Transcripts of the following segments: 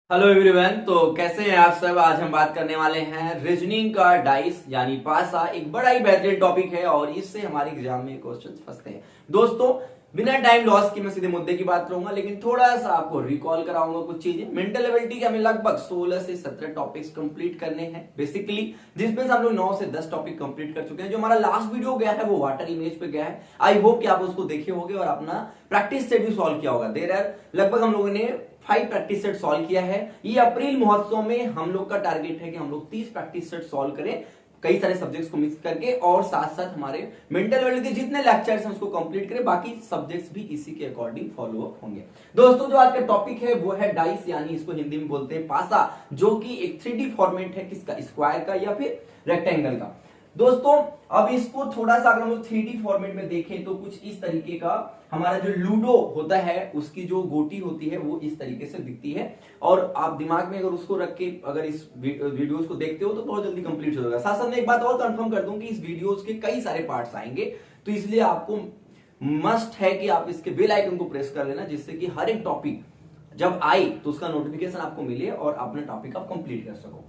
Hello everyone. तो कैसे हैं आप सब। आज हम बात करने वाले हैं रीजनिंग का डाइस यानी पासा। एक बड़ा ही बेहतरीन टॉपिक है और इससे हमारे एग्जाम में क्वेश्चंस फंसते हैं। दोस्तों बिना टाइम लॉस के मैं सीधे मुद्दे की बात करूंगा, लेकिन थोड़ा सा आपको रिकॉल कराऊंगा कुछ चीजें। मेंटल एबिलिटी के हमें लगभग 16 से 17 टॉपिक्स कंप्लीट करने हैं बेसिकली, जिसमें से हम लोग 9 से 10 टॉपिक कंप्लीट कर चुके हैं। जो हमारा लास्ट वीडियो गया है वो वाटर इमेज पे गया है। आई होप कि आप उसको देखे होंगे और अपना प्रैक्टिस सेट भी सॉल्व किया होगा। देर आर लगभग हम लोगों ने 5 प्रैक्टिस सेट सॉल्व किया है। ये अप्रैल महोत्सव में हम लोग का टारगेट है कि हम लोग 30 प्रैक्टिस सेट सॉल्व करें, कई सारे सब्जेक्ट्स को मिक्स करके, और साथ साथ हमारे मेंटल वर्ल्ड के जितने लेक्चर्स हैं उसको कंप्लीट करें। बाकी सब्जेक्ट्स भी इसी के अकॉर्डिंग फॉलो अप होंगे। दोस्तों जो आज का टॉपिक है वो है डाइस, यानी इसको हिंदी में बोलते हैं पासा, जो कि एक 3D फॉर्मेट है। किसका? स्क्वायर का या फिर रेक्टेंगल का। दोस्तों अब इसको थोड़ा सा अगर हम लोग 3D फॉर्मेट में देखें तो कुछ इस तरीके का हमारा जो लूडो होता है उसकी जो गोटी होती है वो इस तरीके से दिखती है। और आप दिमाग में अगर उसको रख के अगर इस वीडियोस को देखते हो तो बहुत जल्दी कंप्लीट हो जाएगा। साथ साथ में एक बात और कंफर्म कर दूं कि इस वीडियोस के कई सारे पार्ट्स आएंगे, तो इसलिए आपको मस्ट है कि आप इसके बेल आइकन को प्रेस कर लेना, जिससे कि हर एक टॉपिक जब आए तो उसका नोटिफिकेशन आपको मिले और अपना टॉपिक आप कंप्लीट कर सको।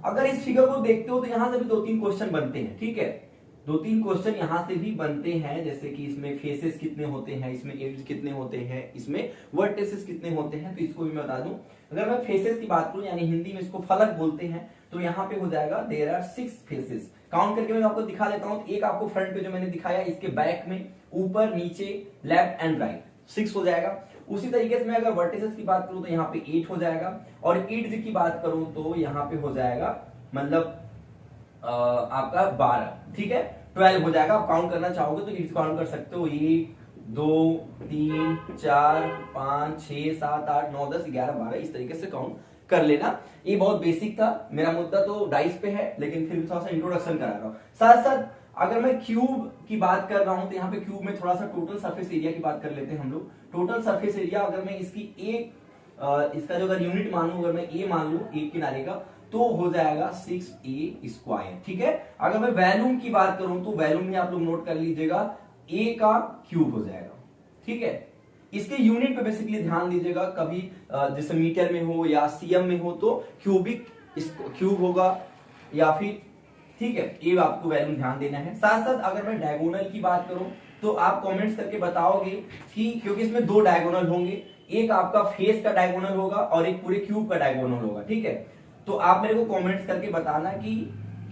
अगर इस फिगर को देखते हो तो यहां से भी 2-3 क्वेश्चन बनते हैं। ठीक है, 2-3 क्वेश्चन यहां से भी बनते हैं, जैसे कि इसमें फेसेस कितने होते हैं, इसमें एड्स कितने होते हैं, इसमें वर्टिसेस कितने होते हैं। तो इसको भी मैं बता दूं, अगर मैं फेसेस की बात करूं यानी हिंदी में इसको फलक बोलते हैं, तो यहाँ पे हो जाएगा देयर आर 6 फेसेस। काउंट करके मैं आपको दिखा देता हूं। एक आपको फ्रंट पे जो मैंने दिखाया, इसके बैक में ऊपर नीचे लेफ्ट एंड राइट 6 हो जाएगा। उसी तरीके से मैं अगर वर्टिसेस की बात करूं तो यहाँ पे 8 हो जाएगा, और एड्स की बात करूं तो यहाँ पे हो जाएगा मतलब आपका 12। ठीक है, 12 हो जाएगा। आप काउंट करना चाहोगे तो एड्स काउंट कर सकते हो। 1 2 3 4 5 6 7 8 9 10 11 12 इस तरीके से काउंट कर लेना। ये बहुत बेसिक था। मेरा मुद्दा तो डाइस पे है, लेकिन फिर भी थोड़ा सा इंट्रोडक्शन करा रहा हूं। साथ साथ अगर मैं क्यूब की बात कर रहा हूं तो यहाँ पे क्यूब में थोड़ा सा टोटल सरफेस एरिया की बात कर लेते हैं हम लोग। टोटल सरफेस एरिया अगर मैं इसकी इसका जो अगर यूनिट मानू, अगर मैं ए मान लू एक किनारे का, तो हो जाएगा 6a स्क्वायर। ठीक है, अगर मैं वैल्यूम की बात करूं तो वैल्यूम में आप लोग नोट कर लीजिएगा a का क्यूब हो जाएगा। ठीक है, इसके यूनिट पे बेसिकली ध्यान दीजिएगा। कभी जैसे मीटर में हो या सीएम में हो तो क्यूबिक क्यूब होगा या फिर, ठीक है, ये आपको वैल्यू ध्यान देना है। साथ साथ अगर मैं डायगोनल की बात करूं तो आप कमेंट्स करके बताओगे कि, क्योंकि इसमें 2 डायगोनल होंगे, एक आपका फेस का डायगोनल होगा और एक पूरे क्यूब का डायगोनल होगा। ठीक है, तो आप मेरे को कमेंट्स करके बताना कि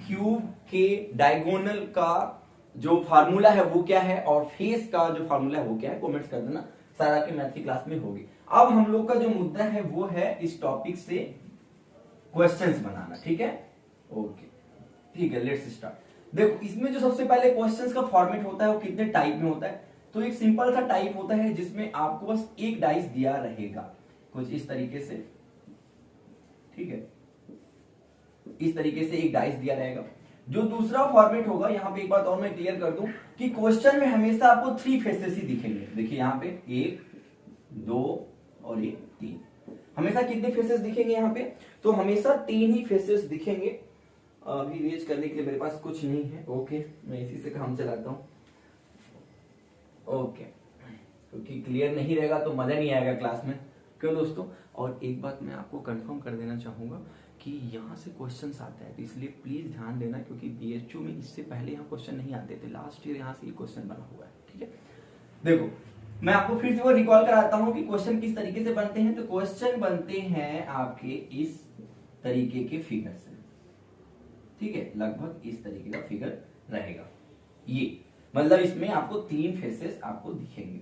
क्यूब के डायगोनल का जो फार्मूला है वो क्या है और फेस का जो फार्मूला है वो क्या है। कमेंट्स कर देना, सारा के मैथ की क्लास में होगी। अब हम लोग का जो मुद्दा है वो है इस टॉपिक से क्वेश्चंस बनाना। ठीक है, ओके, ठीक है, लेट्स स्टार्ट। देखो इसमें जो सबसे पहले क्वेश्चंस का फॉर्मेट होता है वो कितने टाइप में होता है। तो एक सिंपल सा टाइप होता है जिसमें आपको बस एक डाइस दिया रहेगा, कुछ इस तरीके से। ठीक है, इस तरीके से एक डाइस दिया रहेगा। जो दूसरा फॉर्मेट होगा, यहां पे एक बात और मैं क्लियर कर दूं कि क्वेश्चन में हमेशा आपको 3 फेसेस ही दिखेंगे। देखिए यहां पे 1 2 और 3, हमेशा कितने फेसेस दिखेंगे यहाँ पे? तो हमेशा 3 ही फेसेस दिखेंगे। अभी रेज करने के लिए मेरे पास कुछ नहीं है। ओके, मैं इसी से काम चलाता हूं। ओके, क्योंकि क्लियर नहीं रहेगा तो मजा नहीं आएगा क्लास में, क्यों दोस्तों। और एक बात मैं आपको कंफर्म कर देना चाहूंगा कि यहाँ से क्वेश्चंस आते हैं, तो इसलिए प्लीज ध्यान देना, क्योंकि बीएचयू में इससे पहले यहाँ क्वेश्चन नहीं आते थे। लास्ट ईयर यहाँ से ये क्वेश्चन बना हुआ है। ठीक है, देखो मैं आपको फिर से वो रिकॉल कराता हूँ कि क्वेश्चन किस तरीके से बनते हैं। तो क्वेश्चन बनते हैं आपके इस तरीके के फिगर से। ठीक है, लगभग इस तरीके का फिगर रहेगा। ये मतलब इसमें आपको 3 फेसेस आपको दिखेंगे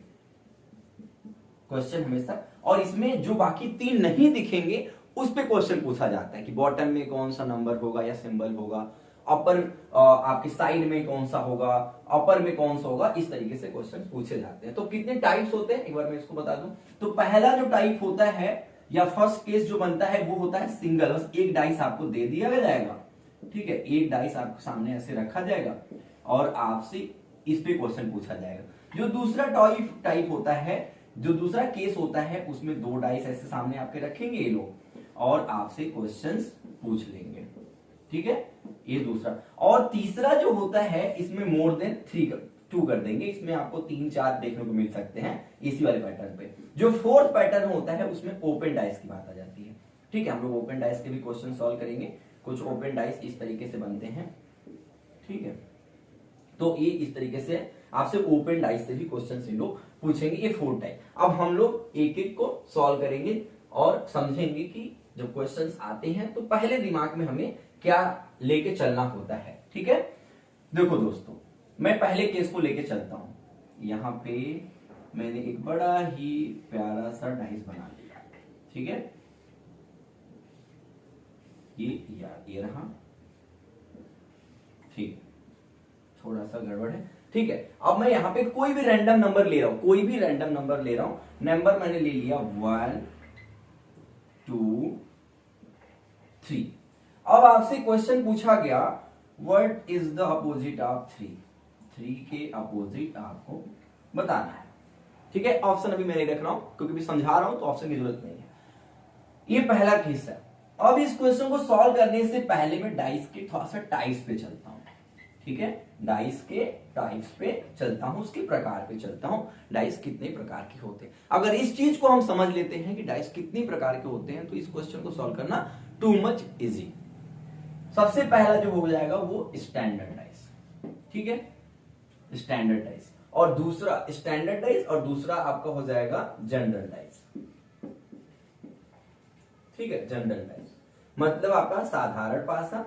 क्वेश्चन हमेशा, और इसमें जो बाकी 3 नहीं दिखेंगे उस पे क्वेश्चन पूछा जाता है कि बॉटम में कौन सा नंबर होगा या सिंबल होगा, अपर आपके साइड में कौन सा होगा, अपर में कौन सा होगा। इस तरीके से क्वेश्चन पूछे जाते हैं। तो कितने टाइप्स होते हैं एक बार मैं इसको बता दूं। तो पहला जो टाइप होता है या फर्स्ट केस जो बनता है वो होता है सिंगल, बस एक डाइस आपको दे दिया जाएगा। ठीक है, एक डाइस आपके सामने ऐसे रखा जाएगा और आपसे इस पे क्वेश्चन पूछा जाएगा। जो दूसरा टाइप होता है, जो दूसरा केस होता है, उसमें 2 डाइस ऐसे सामने आपके रखेंगे ये लोग और आपसे क्वेश्चंस पूछ लेंगे। ठीक है, ये दूसरा। और तीसरा जो होता है इसमें मोर देन 2 कर देंगे, इसमें आपको 3 4 देखने को मिल सकते हैं इसी वाले पैटर्न पे। जो फोर्थ पैटर्न होता है उसमें ओपन डाइस की बात आ जाती है। ठीक है, हम लोग ओपन डाइस के भी क्वेश्चन सॉल्व करेंगे। कुछ ओपन डाइस इस तरीके से बनते हैं, ठीक है, तो ये इस तरीके से आपसे ओपन डाइस से भी क्वेश्चन ये लोग पूछेंगे। ये 4 टाइप। अब हम लोग एक एक को सॉल्व करेंगे और समझेंगे कि जब क्वेश्चंस आते हैं तो पहले दिमाग में हमें क्या लेके चलना होता है, ठीक है। देखो दोस्तों, मैं पहले केस को लेके चलता हूं। यहां पे मैंने एक बड़ा ही प्यारा सा डाइस बना लिया, ठीक है, ये रहा, ठीक, थोड़ा सा गड़बड़ है, ठीक है। अब मैं यहां पे कोई भी रैंडम नंबर ले रहा हूं, कोई भी रैंडम नंबर ले रहा हूं। नंबर मैंने ले लिया 1 2 3। अब आपसे क्वेश्चन पूछा गया what is the opposite of 3। 3 के अपोजिट आपको बताना है, ठीक है। ऑप्शन अभी मैं नहीं रख रहा हूं क्योंकि भी समझा रहा हूं तो ऑप्शन की जरूरत नहीं है। ये पहला केस है। अब इस क्वेश्चन को सॉल्व करने से पहले मैं डाइस के थोड़ा सा टाइप्स पे चलता हूं, ठीक है, डाइस के टाइप्स पे चलता हूं, उसके प्रकार पे चलता हूं, डाइस कितने प्रकार के होते हैं। अगर इस चीज को हम समझ लेते हैं कि डाइस कितने प्रकार के होते हैं तो इस क्वेश्चन को सॉल्व करना टू मच इजी। सबसे पहला जो हो जाएगा वो स्टैंडर्ड डाइस, ठीक है, स्टैंडर्ड डाइस, और दूसरा स्टैंडर्ड डाइस और दूसरा आपका हो जाएगा जनरल डाइस, ठीक है। जनरल डाइस मतलब आपका साधारण पासा,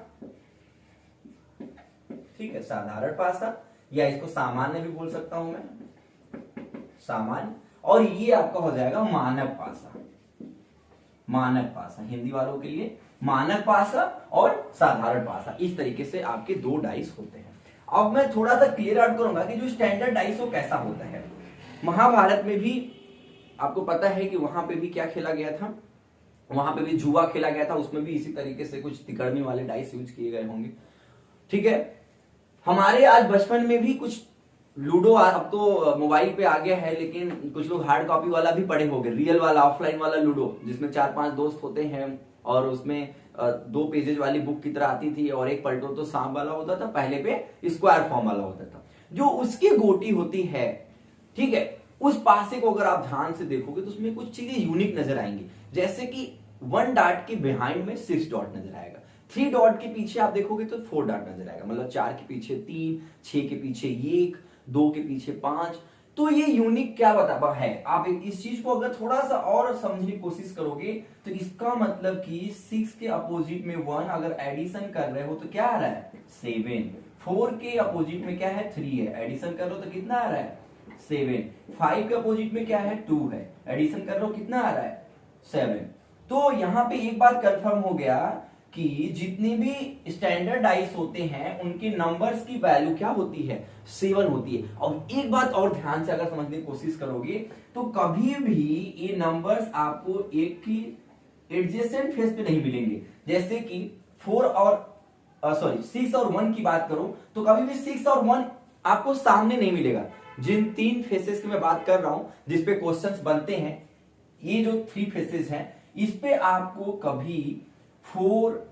ठीक है, साधारण पासा, या इसको सामान्य भी बोल सकता हूं मैं, सामान्य। और ये आपका हो जाएगा मानक पासा, मानक पासा हिंदी वालों के लिए मानक पासा और साधारण पासा। इस तरीके से आपके 2 डाइस होते हैं। अब मैं थोड़ा सा क्लियर आउट करूंगा कि जो स्टैंडर्ड डाइस वो कैसा होता है। महाभारत में भी आपको पता है कि वहां पे भी क्या खेला गया था, वहां पे भी जुआ खेला गया था, उसमें भी इसी तरीके से कुछ तिकड़मी वाले डाइस यूज किए गए होंगे, ठीक है। हमारे आज बचपन में भी कुछ लूडो, अब तो मोबाइल पे आ गया है, लेकिन कुछ लोग हार्ड कॉपी वाला भी पढ़े होंगे, रियल वाला ऑफलाइन वाला लूडो, जिसमें 4-5 दोस्त होते हैं और उसमें 2 पेजेज वाली बुक की तरह आती थी और एक पलटो तो सांप वाला होता था, पहले पे स्क्वायर फॉर्म वाला होता था। जो उसकी गोटी होती है, ठीक है, उस पासे को अगर आप ध्यान से देखोगे तो उसमें कुछ चीजें यूनिक नजर आएंगी। जैसे कि 1 डॉट के बिहाइंड में 6 डॉट नजर आएगा, 3 डॉट के पीछे आप देखोगे तो 4 डॉट नजर आएगा, मतलब 4 के पीछे 3, 6 के पीछे 1, 2 के पीछे 5। तो ये यूनिक क्या बता है। आप इस चीज को अगर थोड़ा सा और समझने की कोशिश करोगे तो इसका मतलब कि 6 के अपोजिट में 1 अगर एडिशन कर रहे हो तो क्या आ रहा है 7। 4 के अपोजिट में क्या है 3 है, एडिशन कर रहे हो तो कितना आ रहा है 7। 5 के अपोजिट में क्या है 2 है, एडिशन कर रहे हो कितना आ रहा है 7। तो यहां पे एक बात कंफर्म हो गया कि जितने भी स्टैंडर्ड डाइस होते हैं उनके नंबर्स की वैल्यू क्या होती है 7 होती है। और एक बात और ध्यान से अगर समझने की कोशिश करोगे तो कभी भी ये नंबर्स आपको एक की एडजेसेंट फेस पे नहीं मिलेंगे। जैसे कि 4 और 6 और 1 की बात करो तो कभी भी 6 और 1 आपको सामने नहीं मिलेगा। जिन 3 फेसेस की मैं बात कर रहा हूं जिसपे क्वेश्चंस बनते हैं, ये जो 3 फेसेस हैं इस पे आपको कभी 4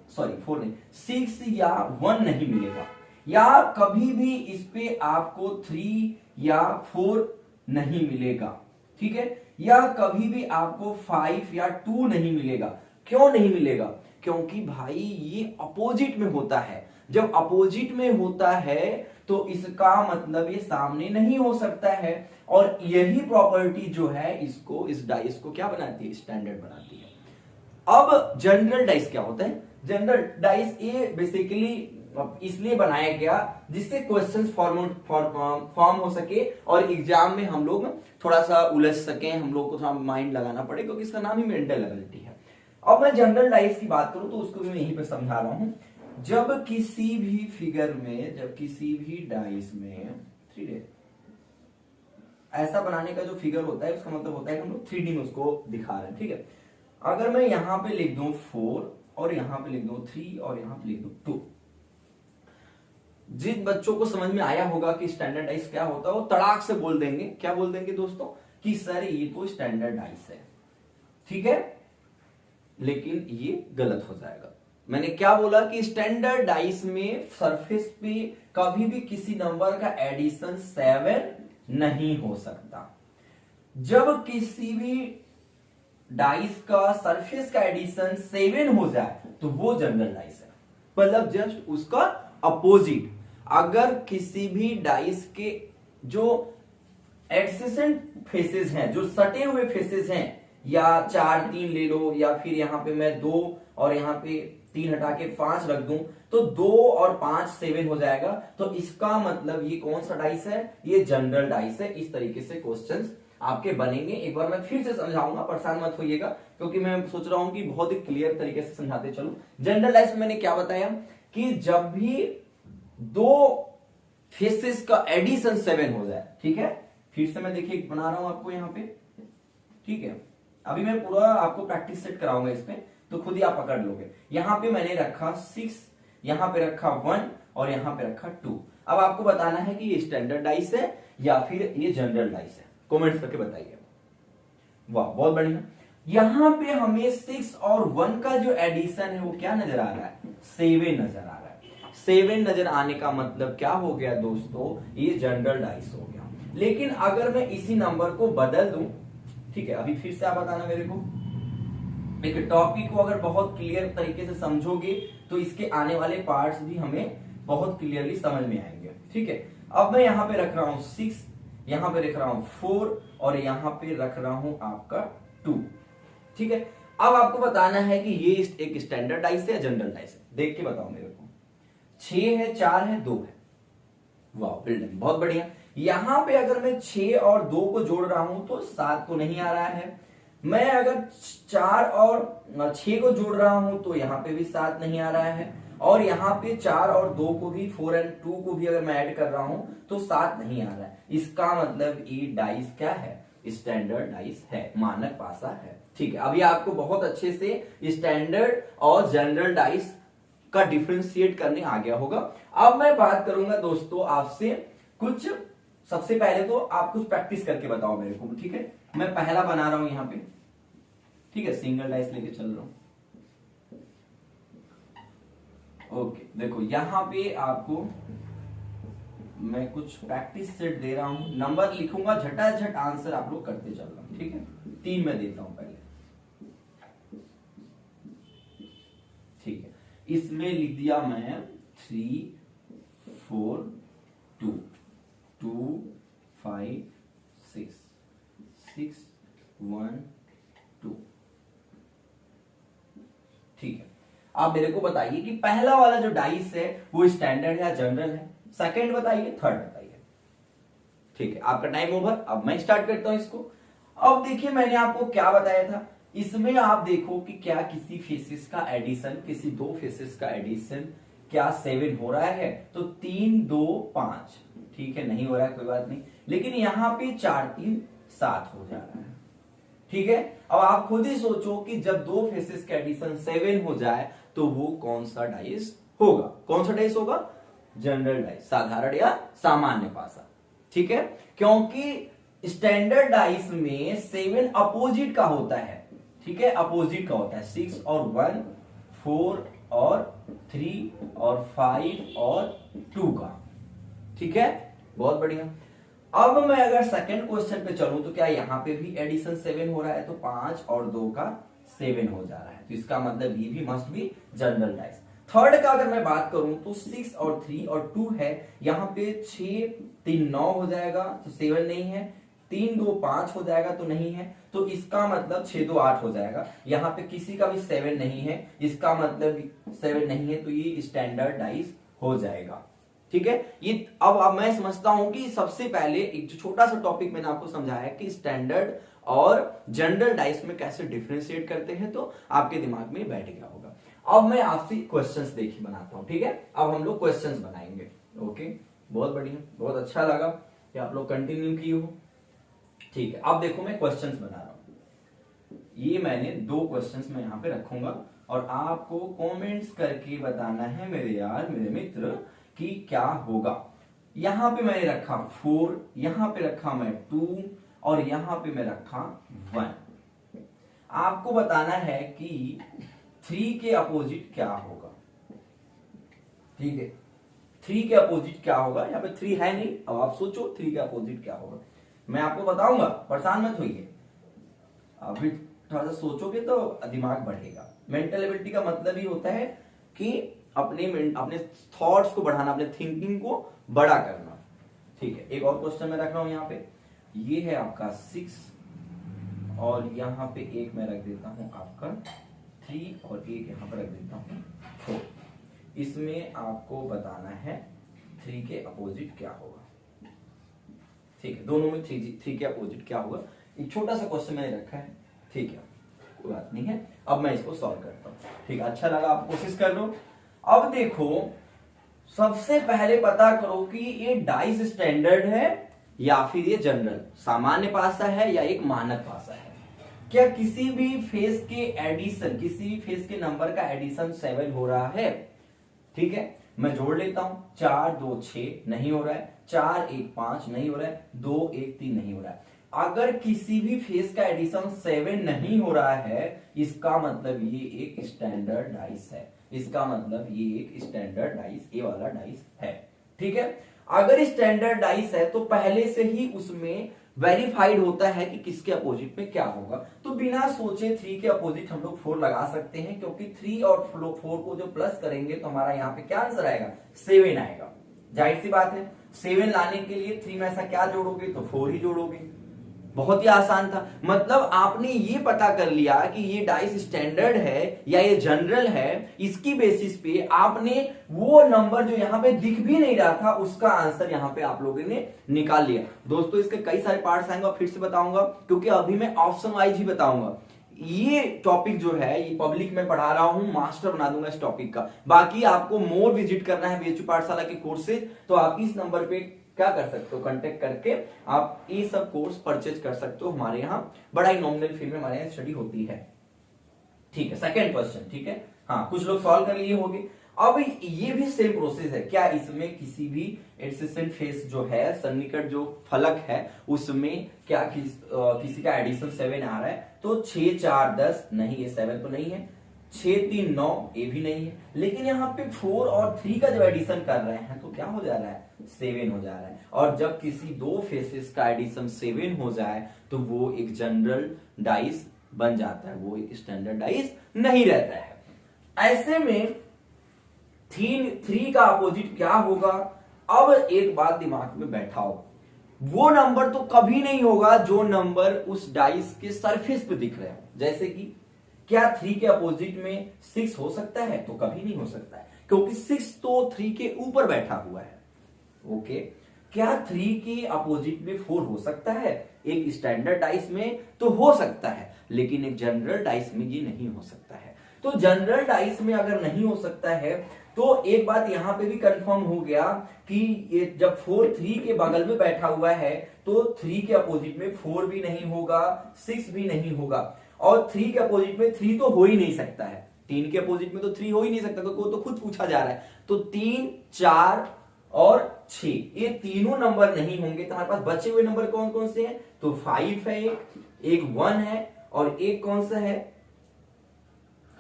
नहीं 6 या 1 नहीं मिलेगा, या कभी भी इस पे आपको 3 या 4 नहीं मिलेगा, ठीक है, या कभी भी आपको 5 या 2 नहीं मिलेगा। क्यों नहीं मिलेगा? क्योंकि भाई ये अपोजिट में होता है। जब अपोजिट में होता है तो इसका मतलब ये सामने नहीं हो सकता है, और यही प्रॉपर्टी जो है इसको, इस डाइस को क्या बनाती है स्टैंडर्ड बनाती है। अब जनरल डाइस क्या होता है? जनरल डाइस ये बेसिकली इसलिए बनाया गया जिससे क्वेश्चंस फॉर्म हो सके और एग्जाम में हम लोग थोड़ा सा उलझ सके, हम लोग को थोड़ा माइंड लगाना पड़े, क्योंकि इसका नाम ही मेंटल एबिलिटी है। अब मैं जनरल डाइस की बात करूं तो उसको भी मैं यहीं पे समझा रहा हूं। जब किसी भी फिगर में, जब किसी भी डाइस में 3D ऐसा बनाने का जो फिगर होता है उसका मतलब होता है कि हम लोग 3D में उसको दिखा रहे हैं, ठीक है। अगर मैं यहां पे लिख दूं 4 और यहां पे लिख दूं 3 और यहां पे लिख दूं 2, जिन बच्चों को समझ में आया होगा कि स्टैंडर्ड डाइस क्या होता है वो तड़ाक से बोल देंगे, क्या बोल देंगे दोस्तों, कि सर ये तो स्टैंडर्ड डाइस है, ठीक है। लेकिन ये गलत हो जाएगा। मैंने क्या बोला कि स्टैंडर्ड डाइस में सरफेस पे कभी भी किसी नंबर का एडिशन 7 नहीं हो सकता। जब किसी भी डाइस का सरफेस का एडिशन 7 हो जाए तो वो जनरल डाइस है। मतलब जस्ट उसका अपोजिट। अगर किसी भी डाइस के जो एडजेसेंट फेसेस हैं, जो सटे हुए फेसेस हैं, या 4 3 ले लो, या फिर यहां पे मैं 2 और यहां पे 3 हटा के 5 रख दूं तो 2 और 5 7 हो जाएगा। तो इसका मतलब ये कौन सा डाइस है? ये जनरल डाइस है। इस तरीके से क्वेश्चंस आपके बनेंगे। एक बार मैं फिर से समझाऊंगा, परेशान मत होइएगा, क्योंकि मैं सोच रहा हूं कि बहुत ही क्लियर तरीके से समझाते चलूं। जनरल डाइस में मैंने क्या बताया कि जब भी दो फेसेस का एडिशन 7 हो जाए, ठीक है। फिर से मैं देखिए बना रहा हूं आपको यहां पे, ठीक है। अभी मैं पूरा आपको प्रैक्टिस सेट कराऊंगा इस पे, तो खुद ही आप पकड़ लोगे। यहां पे मैंने रखा 6, यहां पे रखा 1 और यहां पे रखा 2। अब आपको बताना है कि ये स्टैंडर्ड डाइस है या फिर ये जनरल डाइस है। कमेंट्स करके बताइए। वाह, बहुत बढ़िया। यहां पे हमें 6 और 1 का जो एडिशन है वो क्या नजर आ रहा है? 7 नजर आ रहा है। 7 नजर आने का मतलब क्या हो गया दोस्तों? ये जनरल डाइस हो गया। लेकिन अगर मैं इसी नंबर को बदल दूं, ठीक है, अभी फिर से आप बताना मेरे को। एक टॉपिक को अगर बहुत क्लियर तरीके से समझोगे तो इसके आने वाले पार्ट्स भी हमें बहुत क्लियरली समझ में आएंगे, ठीक है। अब मैं यहां पे रख रहा हूं 6, यहां पे रख रहा हूं 4 और यहां पे रख रहा हूं आपका 2, ठीक है। अब आपको बताना है कि ये एक स्टैंडर्ड डाइस है या जनरल डाइस है। देख के बताओ मेरे को। 6 है, 4 है, 2 है। वाह, बिल्डिंग बहुत बढ़िया। यहां पे अगर मैं 6 और 2 को जोड़ रहा हूं तो 7 तो नहीं आ रहा है। मैं अगर 4 और 6 को जोड़ रहा हूं तो यहां पे भी 7 नहीं आ रहा है। और यहां पे 4 और 2 को भी, 4 और 2 को भी अगर मैं ऐड कर रहा हूं तो 7 नहीं आ रहा है। इसका मतलब ये डाइस क्या है? स्टैंडर्ड डाइस है, मानक पासा है, ठीक है। अभी आपको बहुत अच्छे से स्टैंडर्ड और जनरल डाइस का डिफरेंशिएट करने आ गया होगा। अब मैं बात करूंगा दोस्तों आपसे कुछ, सबसे पहले तो आप कुछ प्रैक्टिस करके बताओ मेरे को, ठीक है। मैं पहला बना रहा हूं यहां पे, ठीक है, सिंगल डाइस लेके चल रहा हूं। ओके, देखो यहां पे आपको मैं कुछ प्रैक्टिस सेट दे रहा हूं, नंबर लिखूंगा, झटाझट आंसर आप लोग करते चल रहा हूं, ठीक है। 3 में देता हूं पहले, ठीक है। इसमें लिख दिया मैं 3 4 2 2 5 6 6 1 2, ठीक है। आप मेरे को बताइए कि पहला वाला जो डाइस है वो स्टैंडर्ड है या जनरल है? सेकंड बताइए, थर्ड बताइए, ठीक है। आपका टाइम ओवर। अब मैं स्टार्ट करता हूं इसको। अब देखिए मैंने आपको क्या बताया था, इसमें आप देखो कि क्या किसी फेसिस का एडिशन, किसी दो फेसिस का एडिशन क्या 7 हो रहा है? तो 3 2 5, ठीक है, नहीं हो रहा है, कोई बात नहीं। लेकिन यहां पे 4 3 7 हो जा रहा है, ठीक है। अब आप खुद ही सोचो कि जब दो फेसेस का एडिशन 7 हो जाए तो वो कौन सा डाइस होगा? कौन सा डाइस होगा? जनरल डाइस, साधारण या सामान्य पासा, ठीक है। क्योंकि स्टैंडर्ड डाइस में 7 अपोजिट का होता है, ठीक है, अपोजिट का होता है। 6 और 1, 4 और 3 और 5 और 2 का, ठीक है, बहुत बढ़िया। अब मैं अगर सेकंड क्वेश्चन पे चलूं तो क्या यहां पे भी एडिशन 7 हो रहा है? तो 5 और 2 का 7 हो जा रहा है, तो इसका मतलब ये भी must be general dice. Third का अगर मैं बात करूं तो 6 और 3 और 2 है, यहां पे 6 3 9 हो जाएगा तो 7 नहीं है, 3 2 5 हो जाएगा तो नहीं है, तो इसका मतलब 6 2 8 हो जाएगा। यहां पे किसी का भी 7 नहीं है, इसका मतलब 7 नहीं है, तो ये स्टैंडर्ड डाइस हो जाएगा, ठीक है। ये अब मैं समझता हूं कि सबसे पहले एक जो छोटा सा टॉपिक मैंने आपको समझाया कि स्टैंडर्ड और जनरल डाइस में कैसे डिफरेंशिएट करते हैं, तो आपके दिमाग में बैठ गया होगा। अब मैं आपसे क्वेश्चंस देखिए बनाता हूं, ठीक है। अब हम लोग क्वेश्चंस बनाएंगे। ओके, बहुत बढ़िया, बहुत अच्छा लगा कि आप लोग कंटिन्यू किए हो, ठीक है। अब देखो मैं क्वेश्चंस बना रहा हूं। ये मैंने 2 क्वेश्चंस मैं यहां पे रखूंगा और आपको कमेंट्स करके बताना है मेरे यार, मेरे मित्र, कि क्या होगा। यहां पे मैंने रखा 4, यहां पे रखा मैं 2 और यहां पे मैं रखा 1। आपको बताना है कि 3 के अपोजिट क्या होगा, ठीक है। 3 के अपोजिट क्या होगा? यहां पे 3 है नहीं, अब आप सोचो 3 के अपोजिट क्या होगा। मैं आपको बताऊंगा, परेशान मत होइए, अभी थोड़ा सा सोचोगे तो दिमाग बढ़ेगा। मेंटल एबिलिटी का मतलब ही होता है कि अपने अपने थॉट्स को बढ़ाना, अपने थिंकिंग को बड़ा करना। ठीक है, एक और क्वेश्चन मैं रख रहा हूं यहाँ पे, ये है आपका 6 और यहाँ पे एक मैं रख देता हूं आपका 3 और एक यहाँ पर रख देता हूं 4। इसमें आपको बताना है 3 के अपोजिट क्या होगा। ठीक है, दोनों में 3 के अपोजिट क्या होगा, एक छोटा सा क्वेश्चन मैंने रखा है। ठीक है, कोई बात नहीं है, अब मैं इसको सॉल्व करता हूं। ठीक है, अच्छा लगा, आप कोशिश कर लो। अब देखो, सबसे पहले पता करो कि ये डाइस स्टैंडर्ड है या फिर ये जनरल सामान्य पासा है या एक मानक पासा है। क्या किसी भी फेस के एडिशन, किसी भी फेस के नंबर का एडिशन 7 हो रहा है? ठीक है, मैं जोड़ लेता हूं, 4 2 6 नहीं हो रहा है, 4 1 5 नहीं हो रहा है, 2 1 3 नहीं हो रहा है। अगर किसी भी फेस का एडिशन 7 नहीं हो रहा है, इसका मतलब ये एक स्टैंडर्ड डाइस है। इसका मतलब ये एक स्टैंडर्ड डाइस, ये वाला डाइस है। ठीक है, अगर स्टैंडर्ड डाइस है तो पहले से ही उसमें वेरीफाइड होता है कि किसके अपोजिट में क्या होगा। तो बिना सोचे 3 के अपोजिट हम लोग 4 लगा सकते हैं, क्योंकि 3 और 4 को जो प्लस करेंगे तो हमारा यहाँ पे क्या आंसर आएगा, 7 आएगा। जाहिर सी बात है, 7 लाने के लिए 3 में ऐसा क्या जोड़ोगे, तो 4 ही जोड़ोगे। बहुत ही आसान था। मतलब आपने ये पता कर लिया कि ये डाइस स्टैंडर्ड है या ये जनरल है, इसकी बेसिस पे आपने वो नंबर जो यहां पे दिख भी नहीं रहा था उसका आंसर यहां पे आप लोगों ने निकाल लिया। दोस्तों, इसके कई सारे पार्ट्स आएंगे, फिर से बताऊंगा, क्योंकि अभी मैं ऑप्शन वाइज ही बताऊंगा। ये टॉपिक जो है ये पब्लिक में पढ़ा रहा हूं, मास्टर बना दूंगा इस टॉपिक का। बाकी आपको मोर विजिट करना है बीएचयू पाठशाला के कोर्सेज, तो आप इस नंबर पे क्या कर सकते हो, कांटेक्ट करके आप ये सब कोर्स परचेज कर सकते हो। हमारे यहाँ बड़ा ही नॉमिनल फी में हमारे यहाँ स्टडी होती है। ठीक है, सेकंड क्वेश्चन। ठीक है, हाँ, कुछ लोग सॉल्व कर लिए होंगे। अब ये भी सेम प्रोसेस है। क्या इसमें किसी भी एडजेसेंट फेस जो है, सन्निकट जो फलक है, उसमें क्या किसी का एडिशन 7 आ रहा है? तो 6 4 10 नहीं, ये 7 तो नहीं है। 6 3 9 ये भी नहीं है। लेकिन यहाँ पे 4 और 3 का जब एडिशन कर रहे हैं तो क्या हो जा रहा है, 7 हो जा रहा है। और जब किसी दो फेसेस का एडिशन 7 हो जाए तो वो एक जनरल डाइस बन जाता है, वो एक स्टैंडर्ड डाइस नहीं रहता है। ऐसे में 3 का अपोजिट क्या होगा? अब एक बात दिमाग में बैठाओ, वो नंबर तो कभी नहीं होगा जो नंबर उस डाइस के सरफेस पे दिख रहे हो। जैसे कि क्या 3 के अपोजिट में 6 हो सकता है? तो कभी नहीं हो सकता है, क्योंकि 6 तो 3 के ऊपर बैठा हुआ है। ओके, क्या 3 के अपोजिट में 4 हो सकता है? एक स्टैंडर्ड डाइस में तो हो सकता है, लेकिन एक जनरल डाइस में ये नहीं हो सकता है। तो जनरल डाइस में अगर नहीं हो सकता है तो एक बात यहां पे भी कंफर्म हो गया कि ये जब 4 3 के बगल में बैठा हुआ है तो 3 के अपोजिट में 4 भी नहीं होगा, 6 भी नहीं होगा। और 3 के अपोजिट में 3 तो हो ही नहीं सकता है, 3 के अपोजिट में तो 3 हो ही नहीं सकता, तो तो खुद पूछा जा रहा है। तो 3 4 और 6 ये तीनों नंबर नहीं होंगे। तो हमारे पास बचे हुए नंबर कौन कौन से हैं? तो 5 है, एक 1 है और एक कौन सा है,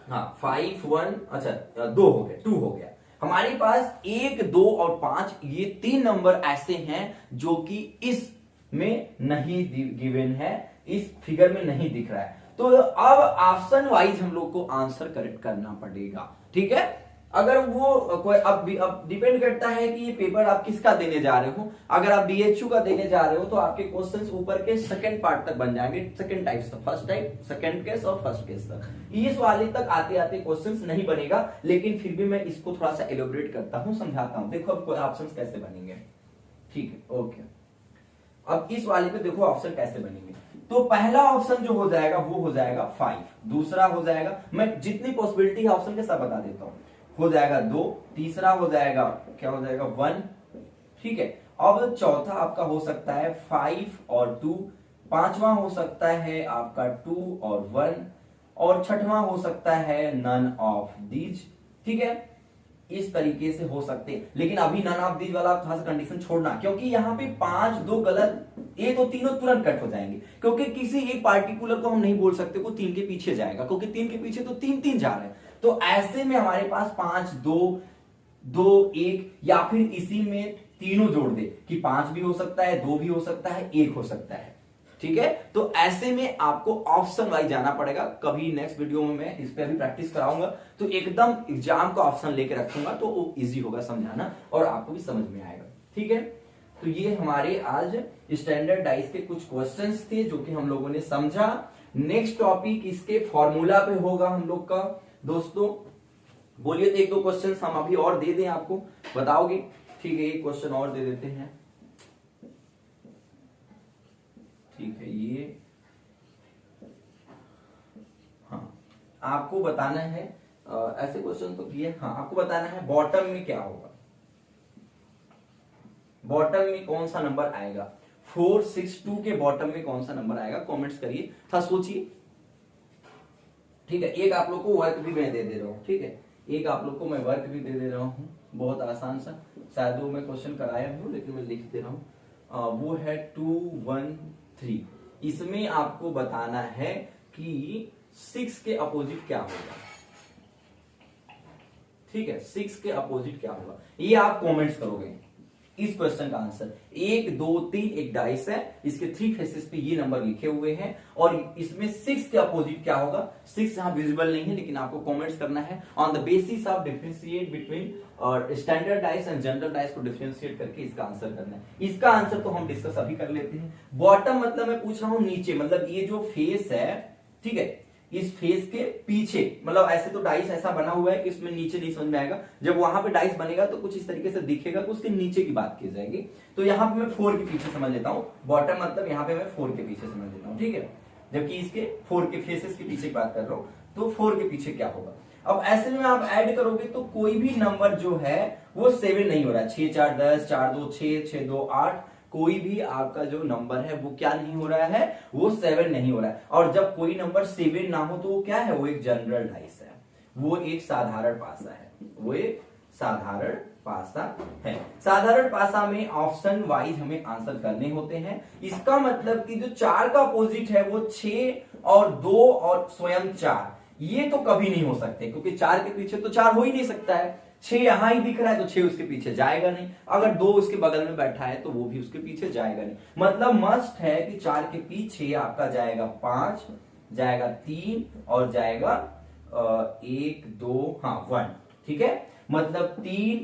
हाँ 5 1, अच्छा 2 हो गया, 2 हो गया। हमारे पास 1 2 और 5 ये 3 नंबर ऐसे हैं जो कि इस में नहीं गिवन है, इस फिगर में नहीं दिख रहा है। तो अब ऑप्शन वाइज हम लोग को आंसर करेक्ट करना पड़ेगा। ठीक है, अगर वो कोई अब डिपेंड करता है कि ये पेपर आप किसका देने जा रहे हो। अगर आप बीएचयू का देने जा रहे हो तो आपके क्वेश्चंस ऊपर के सेकंड पार्ट तक बन जाएंगे, सेकंड टाइप तक, फर्स्ट टाइप, सेकंड केस और फर्स्ट केस तक। इस वाले तक आते आते क्वेश्चंस नहीं बनेगा, लेकिन फिर भी मैं इसको थोड़ा सा एलोबरेट करता हूं, समझाता हूं। देखो अब ऑप्शंस कैसे बनेंगे। ठीक है, ओके, अब इस वाले पे देखो ऑप्शन कैसे बनेंगे। तो पहला ऑप्शन जो हो जाएगा वो हो जाएगा 5, दूसरा हो जाएगा, मैं जितनी पॉसिबिलिटी है ऑप्शन के सब बता देता हूं, हो जाएगा 2, तीसरा हो जाएगा क्या हो जाएगा 1। ठीक है, अब चौथा आपका हो सकता है 5 और 2, पांचवा हो सकता है आपका 2 और 1, और छठवां हो सकता है नन ऑफ दीज। ठीक है, इस तरीके से हो सकते हैं, लेकिन अभी नन ऑफ दीज वाला थोड़ा सा कंडीशन छोड़ना, क्योंकि यहाँ पे 5 2 गलत, ये तो तीनों तुरंत कट हो जाएंगे, क्योंकि किसी एक पार्टिकुलर को हम नहीं बोल सकते वो 3 के पीछे जाएगा, क्योंकि 3 के पीछे तो 3 3 जा रहे हैं। तो ऐसे में हमारे पास 5 2 2 1, या फिर इसी में तीनों जोड़ दे कि 5 भी हो सकता है, 2 भी हो सकता है, 1 हो सकता है। ठीक है। तो ऐसे में आपको ऑप्शन वाइज जाना पड़ेगा। कभी नेक्स्ट वीडियो में मैं इस पे भी प्रैक्टिस कराऊंगा, तो एकदम एग्जाम का ऑप्शन लेके रखूंगा, तो वो इजी होगा समझाना और आपको भी समझ में आएगा, ठीक है। तो ये हमारे आज स्टैंडर्ड डाइस के कुछ क्वेश्चंस थे जो कि हम लोगों ने समझा। नेक्स्ट टॉपिक इसके फॉर्मूला पे होगा हम लोग का। दोस्तों बोलिए तो एक दो क्वेश्चंस हम अभी और दे दें, आपको बताओगे? ठीक है, एक क्वेश्चन और दे देते हैं। ठीक है, ये हाँ आपको बताना है, ऐसे क्वेश्चन तो किए। हाँ आपको बताना है बॉटम में क्या होगा, बॉटम में कौन सा नंबर आएगा। 462 के बॉटम में कौन सा नंबर आएगा, कमेंट्स करिए, था सोचिए। ठीक है, एक आप लोग को वर्क भी मैं दे दे रहा हूं, ठीक है, एक आप लोग को मैं वर्क भी दे दे रहा हूं, बहुत आसान सा, शायद वो मैं क्वेश्चन कराया हूं लेकिन मैं लिख दे रहा हूं। वो है 213। इसमें आपको बताना है कि 6 के अपोजिट क्या होगा। ठीक है, 6 के अपोजिट क्या होगा, ये आप कमेंट्स करोगे। इस क्वेश्चन का आंसर 1 2 3 एक डाइस है, इसके 3 फेसेस पे ये नंबर लिखे हुए हैं और इसमें 6 के अपोजिट क्या होगा। 6 यहां विजिबल नहीं है लेकिन आपको कमेंट्स करना है on the basis of differentiate between और standard dice and general dice को डिफरेंशिएट करके इसका आंसर करना है। इसका आंसर तो हम डिस्कस अभी कर लेते हैं। बॉटम मतलब मैं पूछ रहा हूं नीचे, मतलब ये जो फेस है, ठीक है, इस फेस के पीछे, मतलब ऐसे तो डाइस ऐसा बना हुआ है कि इसमें नीचे नहीं समझ में आएगा, जब वहां पे डाइस बनेगा तो कुछ इस तरीके से दिखेगा कि उसके नीचे की बात की जाएगी। तो यहां पे मैं 4 के पीछे समझ लेता हूं, बॉटम मतलब यहां पे मैं 4 के पीछे समझ लेता हूं, ठीक है, जबकि इसके 4 के फेसेस के पीछे की बात कर रहा हूं, तो 4 के पीछे क्या होगा। अब ऐसे में आप ऐड करोगे तो कोई भी नंबर जो है वो 7 नहीं हो रहा है। 6 4 10, 4 2 6, 6 2 8, कोई भी आपका जो नंबर है वो क्या नहीं हो रहा है, वो 7 नहीं हो रहा है। और जब कोई नंबर 7 ना हो तो वो क्या है, वो एक जनरल डाइस है, वो एक साधारण पासा है, वो एक साधारण पासा है। साधारण पासा में ऑप्शन वाइज हमें आंसर करने होते हैं। इसका मतलब कि जो 4 का अपोजिट है वो 6 और 2 और स्वयं 4, ये तो कभी नहीं हो सकते, क्योंकि 4 के पीछे तो 4 हो ही नहीं सकता है। 6 यहां ही दिख रहा है तो 6 उसके पीछे जाएगा नहीं, अगर 2 उसके बगल में बैठा है तो वो भी उसके पीछे जाएगा नहीं। मतलब मस्ट है कि 4 के पीछे आपका जाएगा 5, जाएगा 3 और जाएगा 1 2 हाँ 1, ठीक है। मतलब 3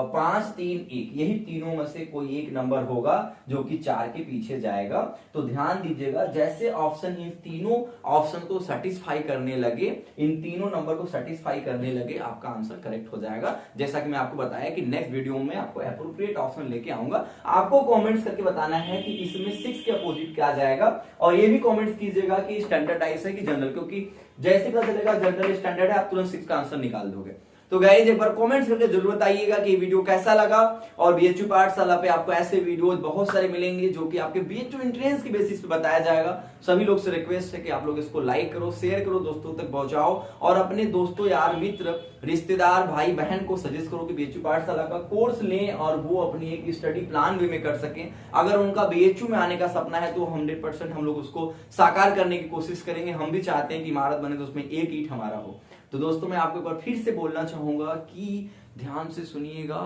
5 3 1, यही तीनों में से कोई एक नंबर होगा जो कि 4 के पीछे जाएगा। तो ध्यान दीजिएगा, जैसे ऑप्शन इन तीनों ऑप्शन को सेटिस्फाई करने लगे, इन तीनों नंबर को सेटिस्फाई करने लगे, आपका आंसर करेक्ट हो जाएगा। जैसा कि मैं आपको बताया कि नेक्स्ट वीडियो में आपको अप्रोप्रिएट ऑप्शन लेके आऊंगा। आपको कॉमेंट्स करके बताना है कि इसमें 6 के अपोजिट क्या जाएगा, और ये भी कॉमेंट्स कीजिएगा कि स्टैंडर्डाइज है कि जनरल, क्योंकि जैसे पता चलेगा जनरल स्टैंडर्ड है आप तुरंत 6 का आंसर निकाल दोगे। तो गाइस एक बार कमेंट्स करके जरूर बताइएगा कि वीडियो कैसा लगा, और बीएचयू पाठशाला पे आपको ऐसे वीडियोस बहुत सारे मिलेंगे जो कि आपके बीएचयू एंट्रेंस की बेसिस पे बताया जाएगा। सभी लोग से रिक्वेस्ट है कि आप लोग इसको लाइक करो, शेयर करो, दोस्तों तक पहुंचाओ, और अपने दोस्तों यार मित्र रिश्तेदार भाई बहन को सजेस्ट करो कि बीएचयू पाठशाला का कोर्स लें और वो अपनी एक स्टडी प्लान वे में कर सकें। अगर उनका बीएचयू में आने का सपना है तो 100% हम लोग उसको साकार करने की कोशिश करेंगे। हम भी चाहते हैं कि इमारत बने तो उसमें एक ईंट हमारा हो। तो दोस्तों मैं आपको एक बार फिर से बोलना चाहूंगा कि ध्यान से सुनिएगा,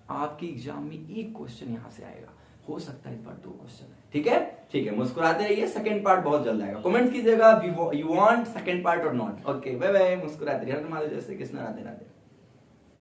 आपके एग्जाम में एक क्वेश्चन यहां से आएगा, हो सकता है इस बार 2 क्वेश्चन है, ठीक है। ठीक है, मुस्कुराते रहिए, सेकंड पार्ट बहुत जल्द आएगा। कमेंट कीजिएगा यू वांट सेकंड पार्ट और नॉट। ओके बाय बाय, मुस्कुराते रहिए, हर तुम्हारे जैसे कृष्ण राधे राधे।